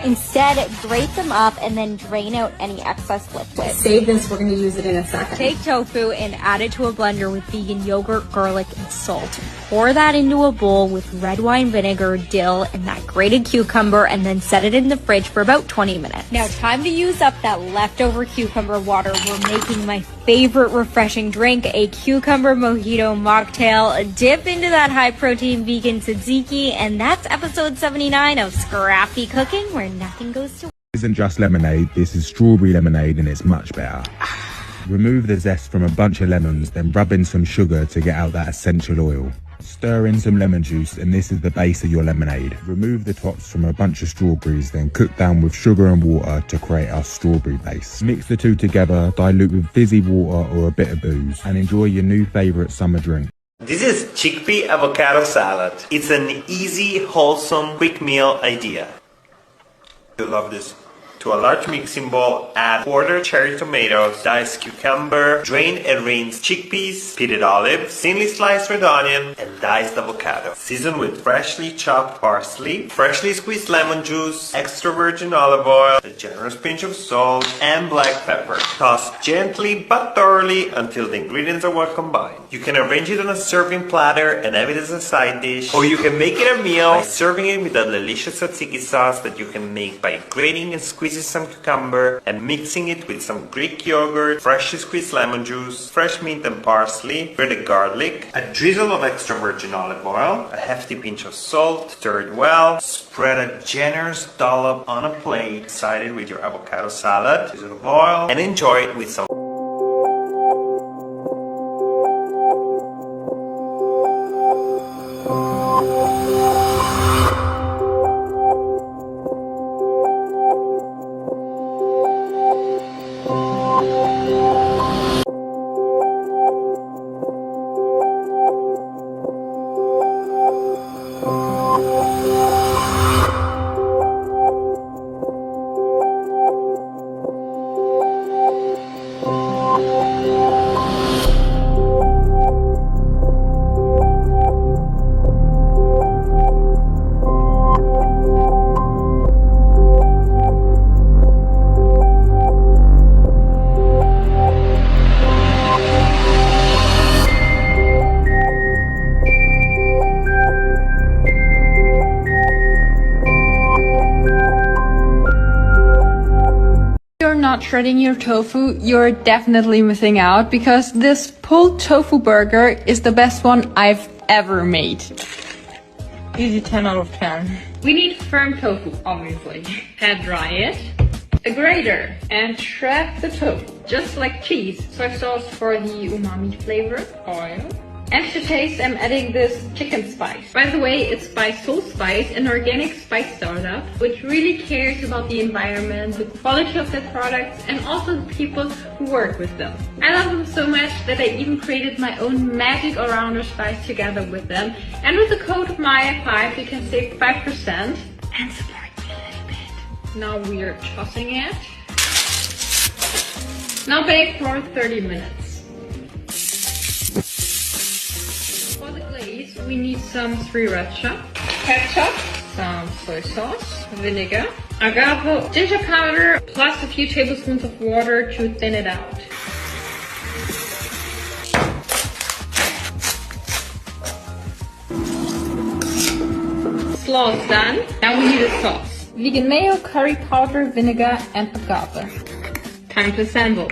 Instead, grate them up and then drain out any excess liquid. Save this, we're going to use it in a second. Take tofu and add it to a blender with vegan yogurt, garlic, and salt. Pour that into a bowl with red wine vinegar, dill, and that grated cucumber, and then set it in the fridge for about 20 minutes. Now, time to use up that leftover cucumber water. We're making my favorite refreshing drink, a cucumber mojito mocktail. Dip into that high-protein vegan tzatziki, and that's episode 79 of Scrappy Cooking, where nothing goes to waste. This isn't just lemonade, this is strawberry lemonade, and it's much better. Remove the zest from a bunch of lemons, then rub in some sugar to get out that essential oil. Stir in some lemon juice, and this is the base of your lemonade. Remove the tops from a bunch of strawberries, then cook down with sugar and water to create our strawberry base. Mix the two together, dilute with fizzy water or a bit of booze, and enjoy your new favorite summer drink. This is chickpea avocado salad. It's an easy, wholesome, quick meal idea. You'll love this. To a large mixing bowl, add quarter cherry tomatoes, diced cucumber, drained and rinsed chickpeas, pitted olives, thinly sliced red onion, and diced avocado. Season with freshly chopped parsley, freshly squeezed lemon juice, extra virgin olive oil, a generous pinch of salt, and black pepper. Toss gently but thoroughly until the ingredients are well combined. You can arrange it on a serving platter and have it as a side dish, or you can make it a meal by serving it with a delicious tzatziki sauce that you can make by grating and squeezing some cucumber and mixing it with some Greek yogurt, freshly squeezed lemon juice, fresh mint and parsley, grated garlic, a drizzle of extra virgin olive oil, a hefty pinch of salt, stir it well, spread a generous dollop on a plate, side it with your avocado salad, drizzle of oil, and enjoy it with some not shredding your tofu, you're definitely missing out, because this pulled tofu burger is the best one I've ever made. Easy 10 out of 10. We need firm tofu, obviously. Hand dry it, a grater, and shred the tofu, just like cheese. Soy sauce for the umami flavor, oil. And to taste, I'm adding this chicken spice. By the way, it's by Soul Spice, an organic spice startup, which really cares about the environment, the quality of their products, and also the people who work with them. I love them so much that I even created my own magic all-rounder spice together with them. And with the code Maya5, you can save 5% and support me a little bit. Now we are tossing it. Now bake for 30 minutes. We need some sriracha, ketchup, some soy sauce, vinegar, agave, ginger powder, plus a few tablespoons of water to thin it out. Slaw is done. Now we need a sauce. Vegan mayo, curry powder, vinegar, and agave. Time to assemble.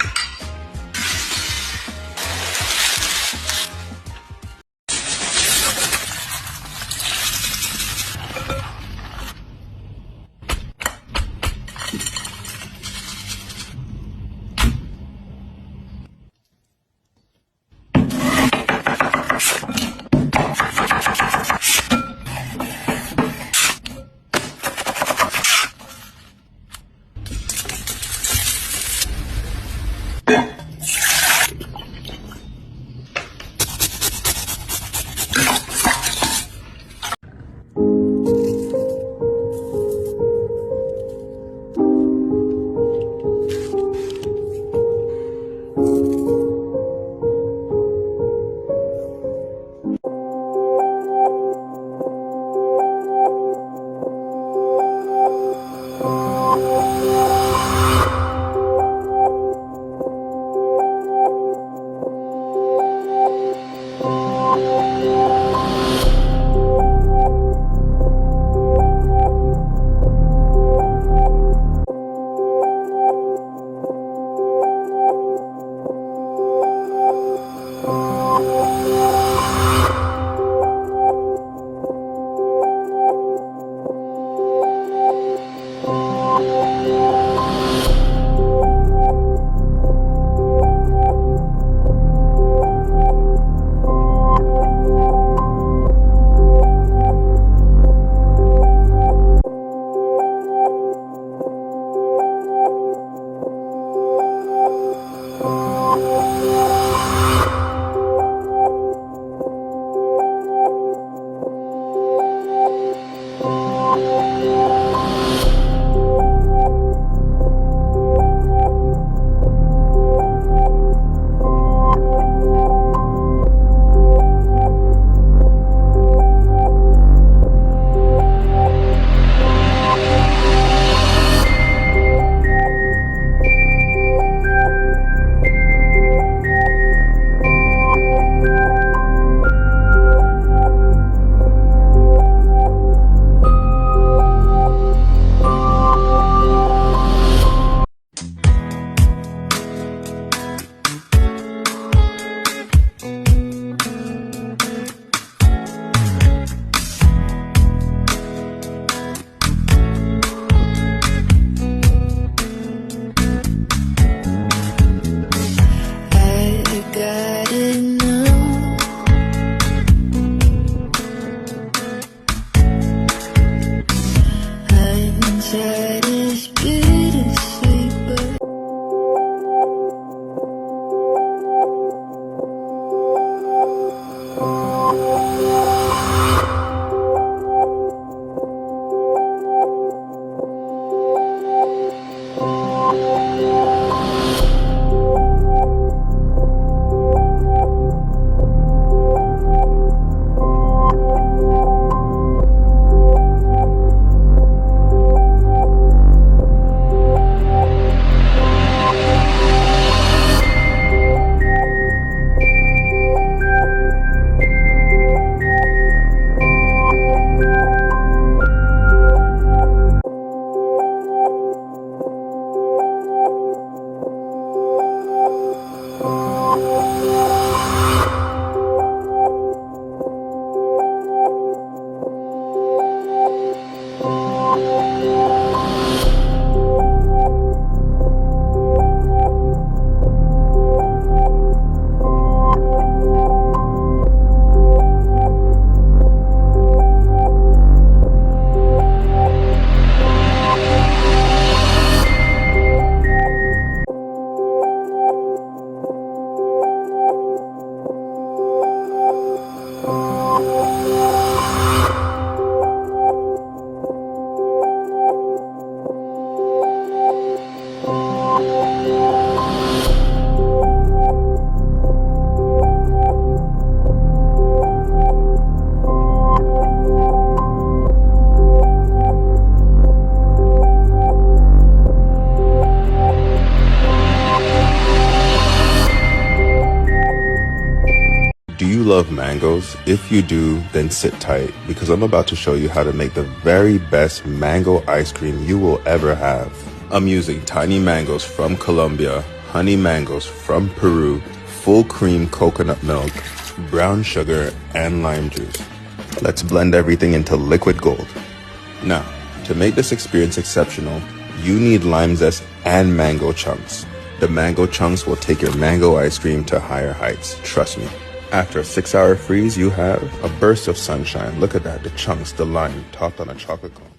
Do you love mangoes? If you do, then sit tight because I'm about to show you how to make the very best mango ice cream you will ever have. I'm using tiny mangoes from Colombia, honey mangoes from Peru, full cream coconut milk, brown sugar, and lime juice. Let's blend everything into liquid gold. Now, to make this experience exceptional, you need lime zest and mango chunks. The mango chunks will take your mango ice cream to higher heights, trust me. After a 6-hour freeze, you have a burst of sunshine. Look at that, the chunks, the lime, topped on a chocolate cone.